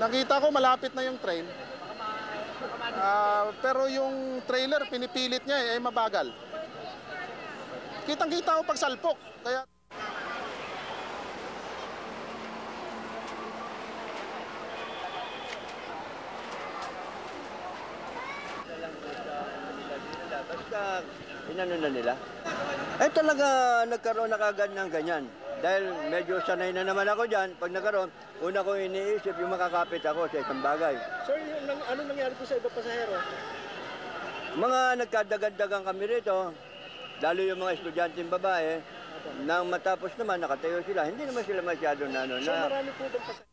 Nakita ko malapit na yung train. Pero yung trailer, pinipilit niya mabagal. Kitang-kita ko pagsalpok. Kaya... Basta inano na nila. Talaga nagkaroon na kagad ng ganyan. Dahil medyo sanay na naman ako dyan. Pag nagkaroon, una ko iniisip yung makakapit ako sa isang bagay. Sir, ano nangyari po sa iba pasahero? Mga nagkadagad-dagang kami rito, lalo yung mga estudyanteng babae, nang matapos naman nakatayo sila, hindi naman sila masyado na ano. So marami po bang pasahero?